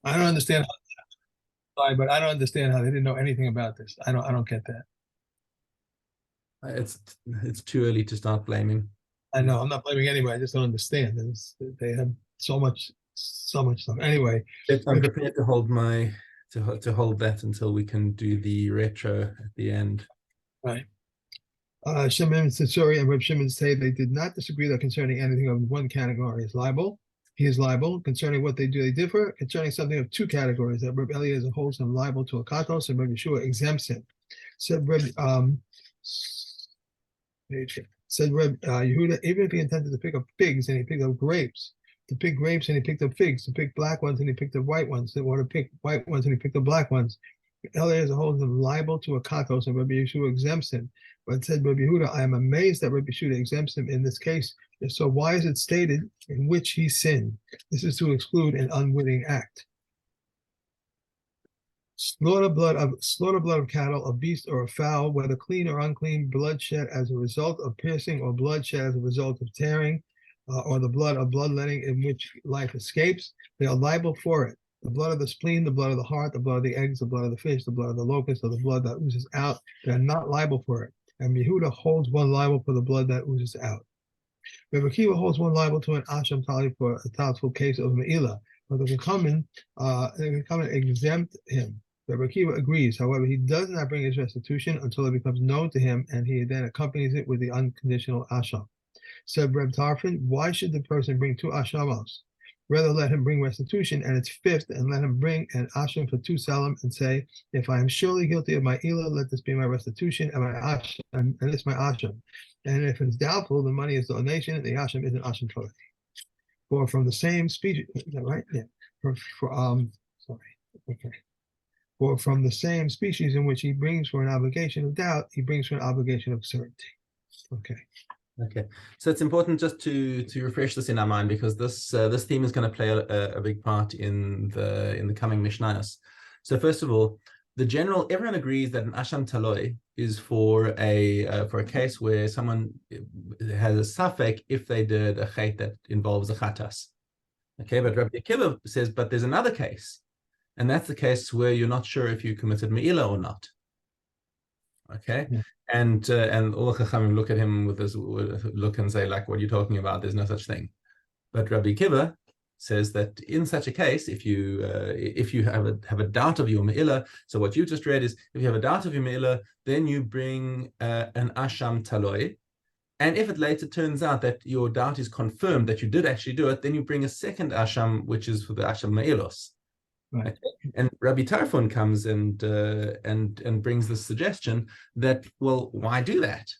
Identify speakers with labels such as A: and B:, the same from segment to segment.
A: I don't understand how, but I don't understand how they didn't know anything about this. I don't get that.
B: It's it's too early to start blaming.
A: I know I'm not blaming anybody. I just don't understand. They have so much stuff. Anyway,
B: I'm prepared to hold my to hold that until we can do the retro at the end.
A: right. Shimon and Sensori and Reb Shimon say they did not disagree that concerning anything of one category is liable. He is liable. Concerning what they do, they differ. Concerning something of two categories, that Reb Eliezer holds him liable to a katos and Reb Yeshua exempts him. Said Reb said Reb Yehuda, even if he intended to pick up figs and he picked up grapes, to pick grapes and he picked up figs, to pick black ones and he picked up white ones, or to pick white ones and he picked up black ones, Eliezer holds him liable to a katos and Rabbi Yeshua exempts him. But said Rabbi Yehuda, I am amazed that Rabbi Yehuda exempts him in this case. If so, why is it stated in which he sinned? This is to exclude an unwitting act. Slaughter blood of cattle, of beast, or of fowl, whether clean or unclean, bloodshed as a result of piercing, or bloodshed as a result of tearing, or the blood of bloodletting in which life escapes, they are liable for it. The blood of the spleen, the blood of the heart, the blood of the eggs, the blood of the fish, the blood of the locust, or the blood that oozes out, they are not liable for it. And Yehuda holds one liable for the blood that oozes out. Rabbi Akiva holds one liable to an asham tali for a doubtful case of me'ilah, but they can come and exempt him. Rabbi Akiva agrees. However, he does not bring his restitution until it becomes known to him, and he then accompanies it with the unconditional asham. Said Reb Tarfon, why should the person bring two ashamos? Rather let him bring restitution and its fifth, and let him bring an asham for two salam and say, if I am surely guilty of my ilah, let this be my restitution and my asham, and this my asham. And if it's doubtful, the money is donation, and the asham is an asham torah. For from the same species, is that right? Yeah. Sorry. Okay. For from the same species in which he brings for an obligation of doubt, he brings for an obligation of certainty. Okay.
B: Okay, so it's important just to refresh this in our mind, because this theme is going to play a big part in the coming Mishnayos. So first of all, everyone agrees that an asham taloi is for a case where someone has a safek if they did a chet that involves a chatas. Okay, but Rabbi Akiva says, but there's another case, and that's the case where you're not sure if you committed me'ilah or not. Okay, yeah. And all the chachamim look at him with this look and say, like, what are you talking about? There's no such thing. But Rabbi Akiva says that in such a case, if you have a doubt of your me'ilah, so what you just read is, if you have a doubt of your me'ilah, then you bring an asham taloi, and if it later turns out that your doubt is confirmed that you did actually do it, then you bring a second asham, which is for the asham me'ilos. Right. Okay. And Rabbi Tarfon comes and brings this suggestion that, well, why do that?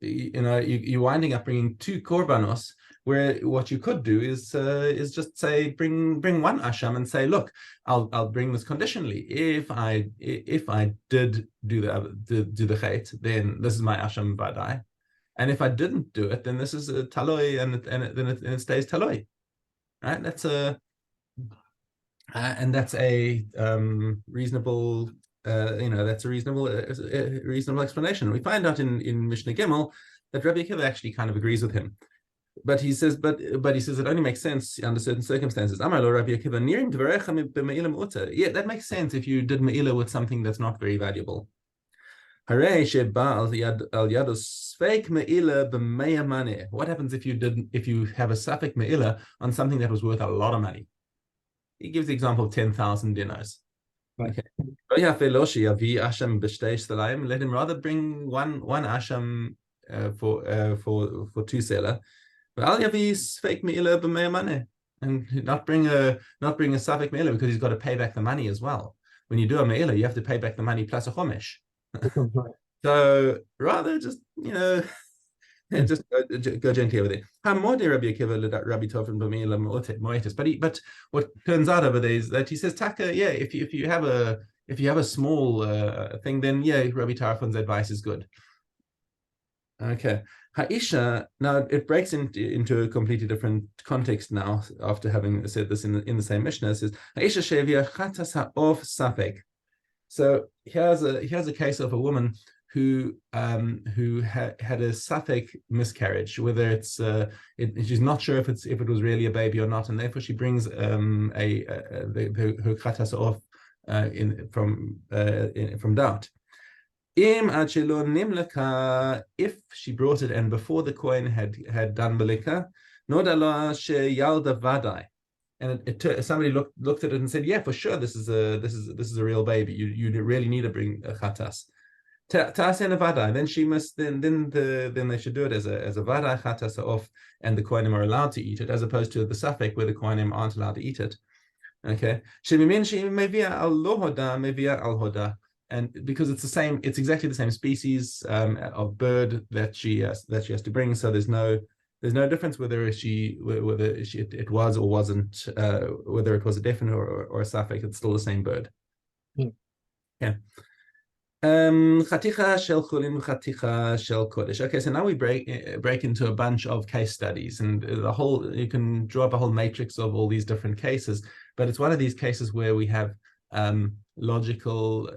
B: You're winding up bringing two korbanos, where what you could do is just say bring one asham and say, look, I'll bring this conditionally. If I did do the chet, then this is my asham vadai, and if I didn't do it, then this is a taloi, and it stays taloi. Right? That's a reasonable, that's a reasonable explanation. We find out in Mishna Gimel that Rabbi Akiva actually kind of agrees with him, but he says, it only makes sense under certain circumstances. Amar lo Rabbi Akiva, nirim dvarecha b'me'ilah mu'ta. Yeah, that makes sense if you did me'ilah with something that's not very valuable. Harei sheba al yados fake me'ilah b'meya maneh. What happens if you have a safek me'ilah on something that was worth a lot of money? He gives the example of 10,000 dinars. Right. Okay. Let him rather bring one asham for 2 selah, and not bring a safek me'ilah, because he's got to pay back the money as well. When you do a me'ilah, you have to pay back the money plus a chomesh. So rather just just go gently over there. But what turns out over there is that he says, Taka, yeah, if you have a small thing, then yeah, Rabbi Tarfon's advice is good. Okay. Ha'isha, now it breaks into a completely different context now, after having said this in the same Mishnah. It says, Ha'isha shevia chatas ha'of safek. So here's a case of a woman who had a Suffolk miscarriage, whether she's not sure if it was really a baby or not, and therefore she brings her chatas off from doubt. If she brought it and before the Kohen had done Malika, Nodala Sheyalda Vadai. And somebody looked at it and said, yeah, for sure, this is a real baby. You really need to bring a chatas. Ta'asena Vadai. Then she must then they should do it as a Vadai chatas off, and the Kohanim are allowed to eat it, as opposed to the Suffolk where the Kohanim aren't allowed to eat it. Okay. And because it's exactly the same species of bird that she has to bring, so there's no difference whether it was or wasn't, whether it was a definite or a suffix. It's still the same bird. Yeah. Chaticha shel chulin, chaticha shel kodesh. Okay, so now we break into a bunch of case studies, and you can draw up a whole matrix of all these different cases. But it's one of these cases where we have logical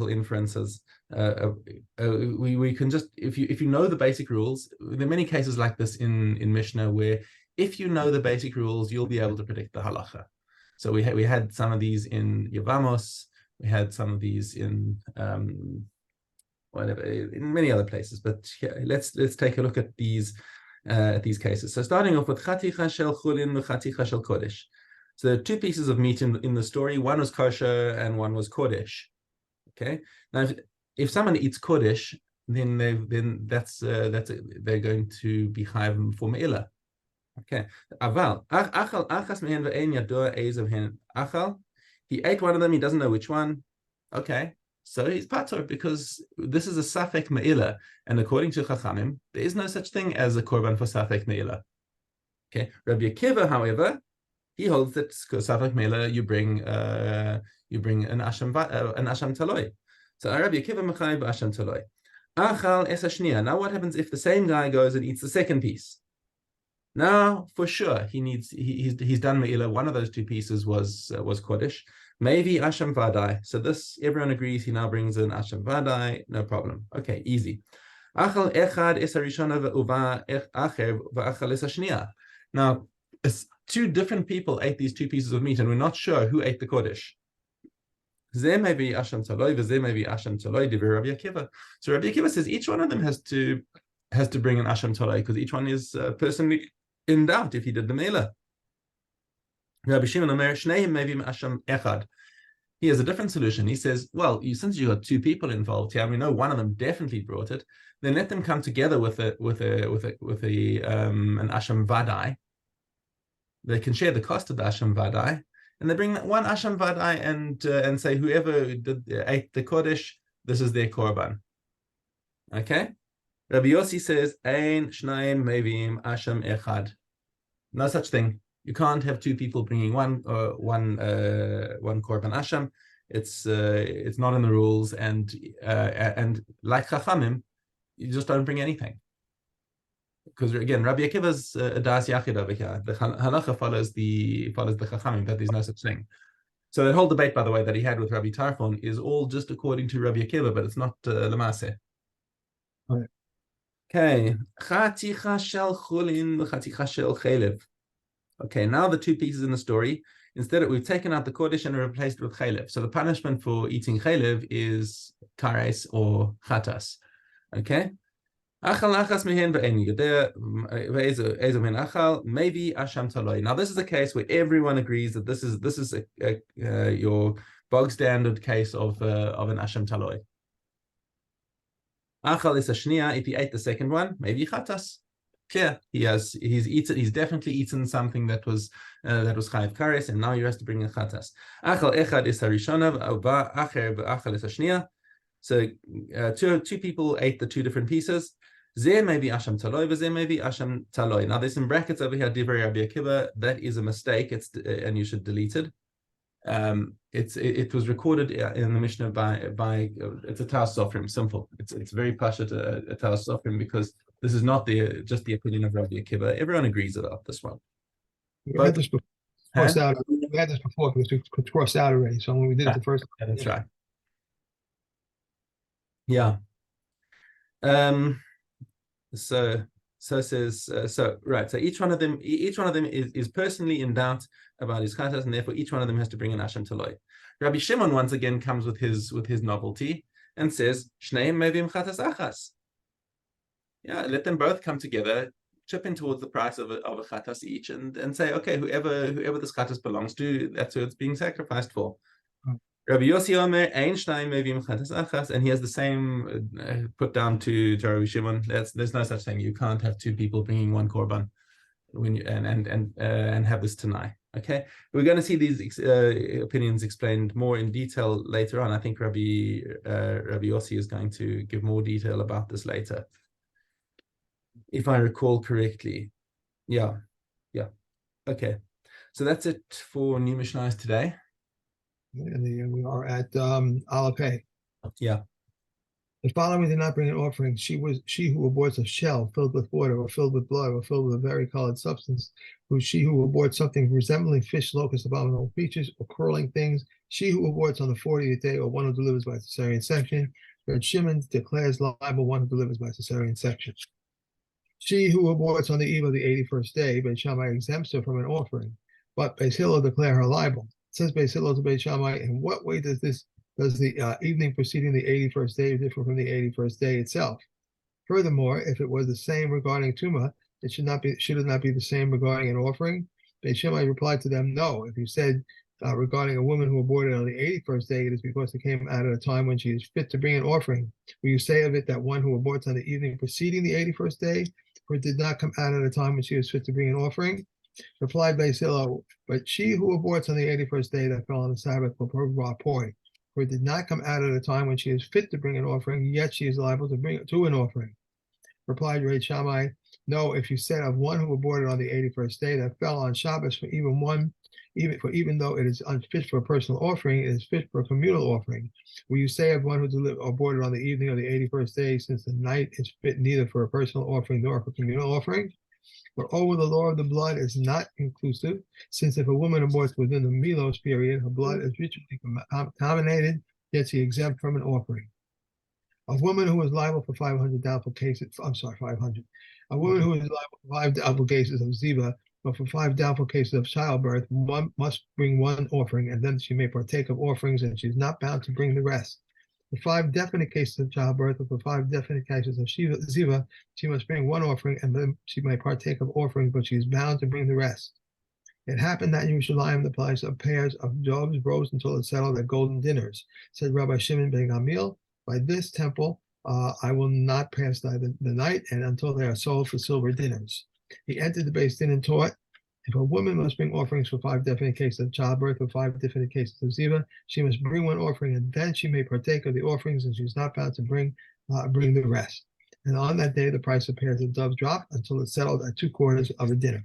B: inferences. We can just, if you know the basic rules, there are many cases like this in Mishnah where if you know the basic rules, you'll be able to predict the halacha. So we had some of these in Yevamos. We had some of these in in many other places, but yeah, let's take a look at these cases. So starting off with chaticha shel chulin, chaticha shel kodesh. So there are two pieces of meat in the story. One was kosher and one was kodesh. Okay. Now, if someone eats kodesh, then they're going to be chayav for meila. Okay. Aval achal achas mehen ve'en yador ezav hen achal. He ate one of them. He doesn't know which one. Okay, so he's patur because this is a safek meila, and according to Chachamim, there is no such thing as a korban for safek meila. Okay, Rabbi Akiva, however, he holds that safek meila you bring an asham taloi. So Rabbi Akiva mechay b'asham taloi. Achal es hashniya. Now what happens if the same guy goes and eats the second piece? Now, for sure, he's done meila. One of those two pieces was kodesh. Maybe asham vadai. So this, everyone agrees, he now brings in asham vadai. No problem. Okay, easy. Achal echad es harishona ve'uva acher ve'achal es hashniya. Now, two different people ate these two pieces of meat, and we're not sure who ate the kodesh. Zeh may be asham taloi, v'zeh may be asham taloi. Divrei Rabbi Akiva. So Rabbi Akiva says each one of them has to bring an asham taloi because each one is personally in doubt if he did the meila. Rabbi Shimon Omer Shneim maybe asham echad. He has a different solution. He says, well, since you got two people involved here, and we know one of them definitely brought it, then let them come together with an asham vadai. They can share the cost of the asham vadai, and they bring one asham vadai and say whoever ate the kodesh, this is their korban. Okay. Rabbi Yossi says, Ein shnaim mevim asham echad. No such thing. You can't have two people bringing one korban asham. It's not in the rules, and like Chachamim, you just don't bring anything. Because again, Rabbi Akiva's das yachid over here. The halacha follows the Chachamim that there's no such thing. So that whole debate, by the way, that he had with Rabbi Tarfon is all just according to Rabbi Akiva, but it's not Lamase.
A: Right.
B: Okay, chaticha shel chulin, chaticha shel chelev. Okay, now the two pieces in the story. Instead, we've taken out the kodesh and replaced it with chelev. So the punishment for eating chelev is kares or chatas. Okay. Achal achas mehen ve'en yodea ve'ezo men achal maybe asham taloi. Now this is a case where everyone agrees that this is your bog standard case of an asham taloi. Achal is a shnia. If he ate the second one, maybe chatas. Clear. He's definitely eaten something that was chayiv kares, and now he has to bring a chatas. Achal echad is harishona, v'ava acher v'achal is a shnia. So two people ate the two different pieces. Zeh may be asham taloi, v'zeh may be asham taloi. Now there's some brackets over here. Divrei Rabbi Akiva. That is a mistake. And you should delete it. It was recorded in the Mishnah by it's a Taos Sofrim. Simple. It's very pashat a Taos Sofrim because this is not just the opinion of Rabbi Akiva. Everyone agrees about this one.
A: We had this before. We had this before because we crossed out already. So when we did it the first time.
B: That's right. Yeah. Um, so says right. So each one of them is personally in doubt about his chatas, and therefore each one of them has to bring an asham taloi. Rabbi Shimon once again comes with his novelty and says shneim mevim chatas achas. Yeah, let them both come together, chip in towards the price of a chatas each, and say, okay, whoever this chatas belongs to, that's who it's being sacrificed for. Rabbi Yossi Omer ein shnayim mevim chatas achas, and he has the same put down to Rabbi Shimon. There's no such thing. You can't have two people bringing one korban when you, and have this tonight. Okay, we're going to see these opinions explained more in detail later on. I think Rabbi Yossi is going to give more detail about this later, if I recall correctly. Yeah. Okay, so that's it for new Mishnahs today.
A: And we are at Aleph Hey.
B: Yeah.
A: The following did not bring an offering. She who aborts a shell filled with water, or filled with blood, or filled with a varicolored substance. She who aborts something resembling fish, locusts, abominable creatures, or crawling things. She who aborts on the 40th day, or one who delivers by cesarean section. Reb Shimon declares liable one who delivers by cesarean section. She who aborts on the eve of the 81st day, Beit Shammai exempts her from an offering, but Beis Hillel declare her liable. It says Beis Hillel to Beit Shammai, in what way does the evening preceding the 81st day differ from the 81st day itself? Furthermore, if it was the same regarding Tuma, should it not be the same regarding an offering? Beit Shammai replied to them, no. If you said regarding a woman who aborted on the 81st day, it is because it came out at a time when she is fit to bring an offering. Will you say of it that one who aborts on the evening preceding the 81st day, for it did not come out at a time when she was fit to bring an offering? Replied Beis Hillel, but she who aborts on the 81st day that fell on the Sabbath will poi, for it did not come out at a time when she is fit to bring an offering, yet she is liable to bring to an offering. Replied Beit Shammai, no, if you said of one who aborted on the 81st day that fell on Shabbos, for even though it is unfit for a personal offering, it is fit for a communal offering. Will you say of one who aborted on the evening of the 81st day, since the night is fit neither for a personal offering nor for a communal offering? Moreover, the law of the blood is not inclusive, since if a woman aborts within the Milos period, her blood is ritually contaminated, yet she exempt from an offering. A woman who is liable for 500 doubtful cases, 500. A woman who is liable for 5 doubtful cases of ziva, but for 5 doubtful cases of childbirth, one must bring one offering, and then she may partake of offerings, and she is not bound to bring the rest. For 5 definite cases of childbirth, or for 5 definite cases of ziva, she must bring one offering, and then she may partake of offerings, but she is bound to bring the rest. It happened that in Yerushalayim the price of pairs of doves rose until it settled at golden dinners. Said Rabbi Shimon ben Gamliel, by this temple I will not pass the night, and until they are sold for silver dinners. He entered the Beis Din and taught, if a woman must bring offerings for 5 definite cases of childbirth or 5 definite cases of ziva, she must bring one offering, and then she may partake of the offerings, and she is not bound to bring the rest. And on that day, the price of pairs of doves dropped until it settled at 2/4 of a dinner.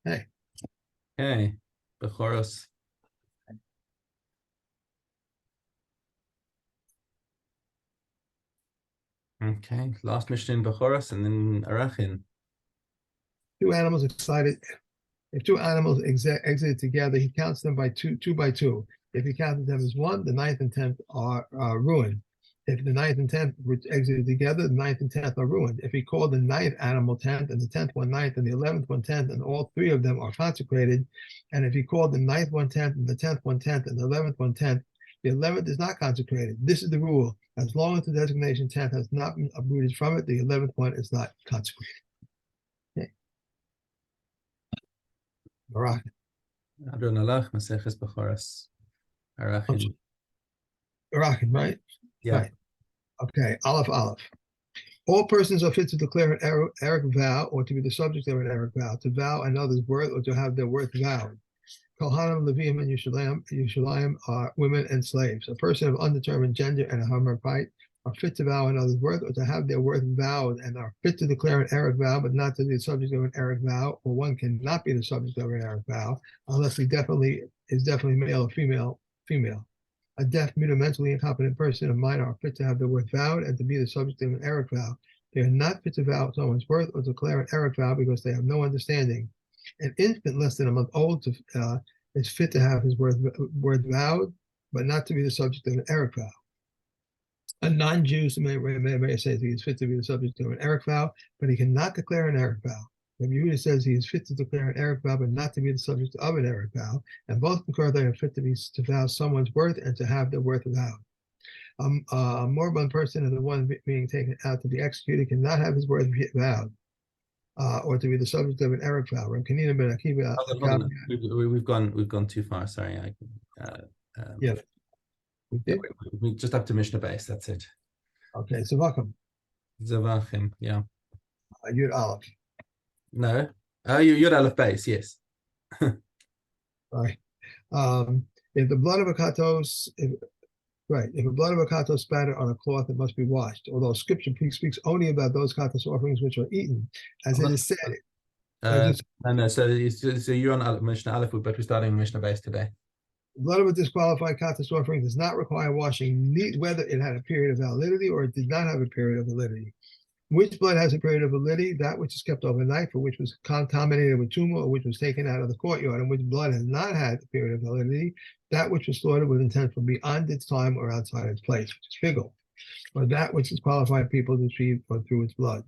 A: Hey.
B: Hey, Bechoros. Okay, last Mishnah in Bechoros and then Arachin.
A: 2 animals excited. If 2 animals exited together, he counts them by two by two. If he counted them as one, the 9th and 10th are ruined. If the 9th and 10th exited together, the 9th and 10th are ruined. If he called the 9th animal 10th, and the 10th one 9th, and the 11th one 10th, and all 3 of them are consecrated, and if he called the 9th one 10th, and the 10th one 10th, and the 11th one 10th, the 11th is not consecrated. This is the rule. As long as the designation 10th has not been uprooted from it, the 11th one is not consecrated. Okay. Arachin.
B: Adon Alach, Maseches Bechoros. Arachin.
A: Arachin, right?
B: Yeah.
A: Right. Okay. Aleph. All persons are fit to declare an Eric vow, or to be the subject of an Eric vow, to vow another's worth, or to have their worth vowed. Kohanim, Leviim, and Yerushalayim are women and slaves. A person of undetermined gender and a hermaphrodite are fit to vow another's worth, or to have their worth vowed, and are fit to declare an Eric vow, but not to be the subject of an Eric vow, or one cannot be the subject of an Eric vow unless he is definitely male or female. A deaf, mute, or mentally incompetent person of minor are fit to have their worth vowed and to be the subject of an Eric vow. They are not fit to vow someone's worth or declare an Eric vow because they have no understanding. An infant less than a month old is fit to have his worth vowed, but not to be the subject of an Eric vow. A non-Jew may say he is fit to be the subject of an Erev vow, but he cannot declare an Erev vow. Rabbi Yehuda says he is fit to declare an Erev vow, but not to be the subject of an Erev vow, and both concur they are fit to vow someone's worth and to have their worth vowed. A moribund person and the one being taken out to be executed cannot have his worth vowed, or to be the subject of an Erev vow. Rabbi Kanina ben Akiva.
B: Hold on. We've gone too far. Sorry.
A: Yeah.
B: We just up to Mishnah base. That's it.
A: Okay, Zavachim.
B: Zavachim. Yeah.
A: Yud Aleph.
B: No. Oh, Yud Aleph base. Yes.
A: Sorry. If the blood of a katos, if the blood of a katos spattered on a cloth, it must be washed. Although Scripture speaks only about those katos offerings which are eaten, as it is said.
B: No. So you're on Mishnah Aleph, but we're starting Mishnah base today.
A: The blood of a disqualified katos offering does not require washing, whether it had a period of validity or it did not have a period of validity. Which blood has a period of validity? That which is kept overnight, for which was contaminated with tumor, or which was taken out of the courtyard, and which blood has not had a period of validity. That which was slaughtered with intent for beyond its time or outside its place, which is figgle, or that which disqualified people to receive or through its blood.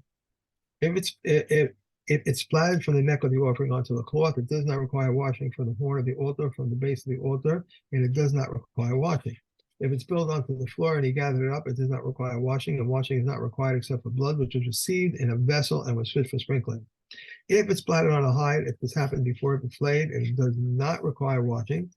A: If it's splattered from the neck of the offering onto the cloth, it does not require washing from the horn of the altar, from the base of the altar, and it does not require washing. If it's spilled onto the floor and he gathered it up, it does not require washing, and washing is not required except for blood which was received in a vessel and was fit for sprinkling. If it's splattered on a hide, if this happened before it was flayed, it does not require washing.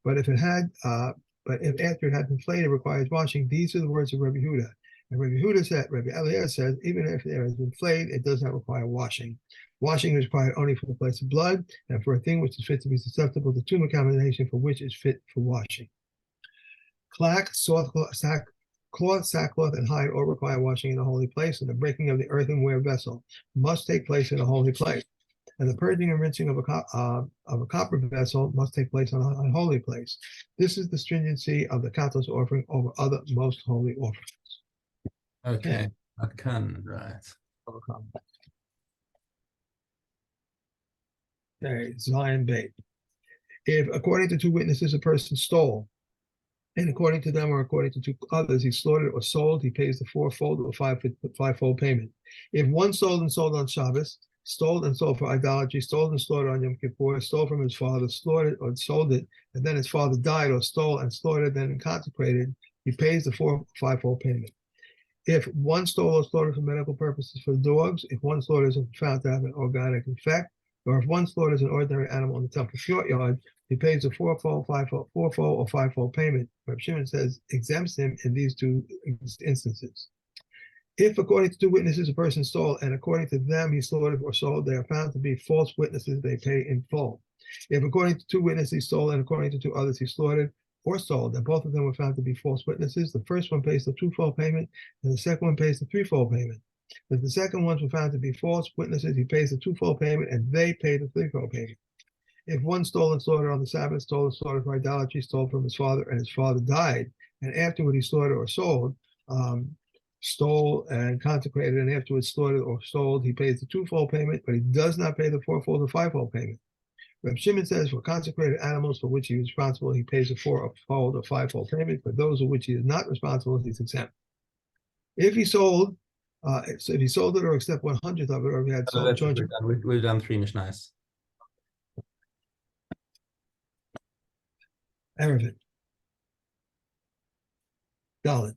A: But if after it had been flayed, it requires washing. These are the words of Rabbi Yehuda. And Rabbi Eliezer says, even if it has been flayed, it does not require washing. Washing is required only for the place of blood and for a thing which is fit to be susceptible to tumor contamination, for which is fit for washing. Clack, cloth, sackcloth, and hide all require washing in a holy place, and the breaking of the earthenware vessel must take place in a holy place. And the purging and rinsing of a copper vessel must take place on a holy place. This is the stringency of the katos offering over other most holy offerings.
B: Okay. Right.
A: Okay, Zion Bait. If, according to two witnesses, a person stole, and according to them or according to two others, he slaughtered or sold, he pays the fourfold or fivefold payment. If one sold and sold on Shabbos, stole and sold for idolatry, stole and slaughtered on Yom Kippur, stole from his father, slaughtered or sold it, and then his father died, or stole and slaughtered, then consecrated, he pays the fivefold payment. If one stole or slaughtered for medical purposes for dogs, if one slaughters is found to have an organic effect, or if one slaughters an ordinary animal in the temple courtyard, he pays a fourfold or fivefold payment. Reb Shimon says exempts him in these two instances. If, according to two witnesses, a person stole, and according to them he slaughtered or sold, they are found to be false witnesses, they pay in full. If, according to two witnesses, he stole, and according to two others he slaughtered or sold, and both of them were found to be false witnesses, the first one pays the twofold payment, and the second one pays the threefold payment. If the second ones were found to be false witnesses, he pays the twofold payment, and they pay the threefold payment. If one stole and slaughtered on the Sabbath, stole and slaughtered for idolatry, stole from his father, and his father died, and afterward he slaughtered or sold, stole and consecrated, and afterwards slaughtered or sold, he pays the twofold payment, but he does not pay the fourfold or fivefold payment. Reb Shimon says for consecrated animals for which he is responsible, he pays a fourfold or fivefold payment. For those of which he is not responsible, he's exempt. If he sold, if he sold it or except 1/100 of it, or if he had sold,
B: we've done 3 Mishnahs.
A: Erevin. Dalit.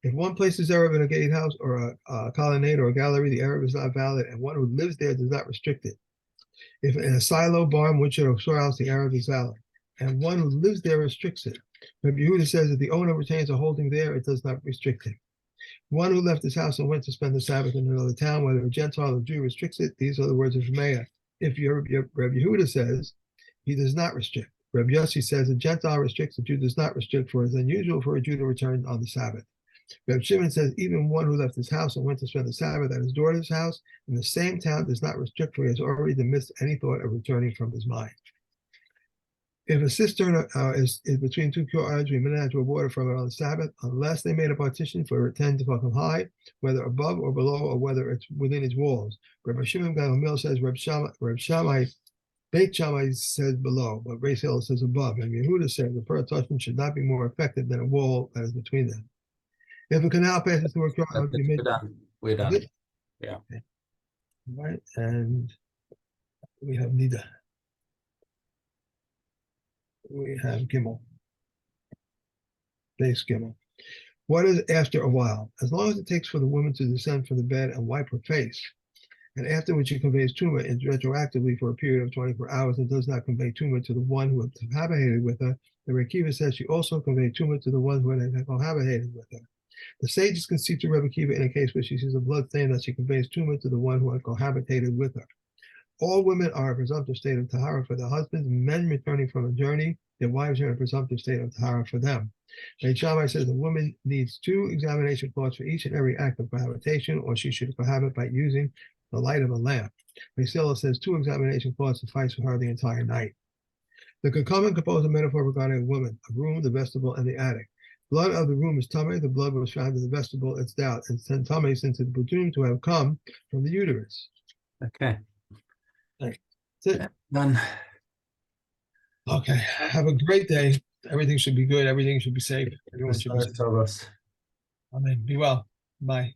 A: If one places Erev in a gatehouse or a colonnade or a gallery, the Erev is not valid, and one who lives there does not restrict it. If in a silo, barn, woodshed, or storehouse, the Erev is valid, and one who lives there restricts it. Rabbi Yehuda says that the owner retains a holding there, it does not restrict him. One who left his house and went to spend the Sabbath in another town, whether a Gentile or Jew, restricts it. These are the words of Shemaiah. If Rabbi Yehuda says he does not restrict. Rabbi Yossi says a Gentile restricts, a Jew does not restrict, for it is unusual for a Jew to return on the Sabbath. Rabbi Shimon says even one who left his house and went to spend the Sabbath at his daughter's house in the same town does not restrict, for he has already dismissed any thought of returning from his mind. If a cistern is between two courtyards, we may not draw water from it on the Sabbath, unless they made a partition for it 10 tefachim high, whether above or below, or whether it's within its walls. Rabbi Shimon Gamliel says Beit Shammai says below, but Beis Hillel says above. And Yehuda says the partition should not be more effective than a wall that is between them. If a canal passes through a crowd,
B: We're done. We're done.
A: Good.
B: Yeah.
A: Okay. All right, and we have Nida. We have Gimel. Base Gimel. What is after a while? As long as it takes for the woman to descend from the bed and wipe her face, and afterwards she conveys tumor retroactively for a period of 24 hours and does not convey tumor to the one who cohabitated with her, the Rekiva says she also conveyed tumor to the one who had cohabitated with her. The sages concede to Rebbe Kiva in a case where she sees a blood stain that she conveys tumor to the one who had cohabitated with her. All women are in a presumptive state of tahara for their husbands. Men returning from a journey, their wives are in a presumptive state of tahara for them. Beit Shammai says a woman needs 2 examination cloths for each and every act of cohabitation, or she should cohabit by using the light of a lamp. Beit Hillel says 2 examination cloths suffice for her the entire night. The Kakaman compose a metaphor regarding a woman, a room, the vestibule, and the attic. Blood of the room is tummy, the blood was found in the vestibule, it's doubt, and tummy since it presumed to have come from the uterus.
B: Okay.
A: That's it.
B: Yeah, done.
A: Okay. Have a great day. Everything should be good. Everything should be safe. Everyone should be safe.
B: Tell us.
A: Amen. Be well. Bye.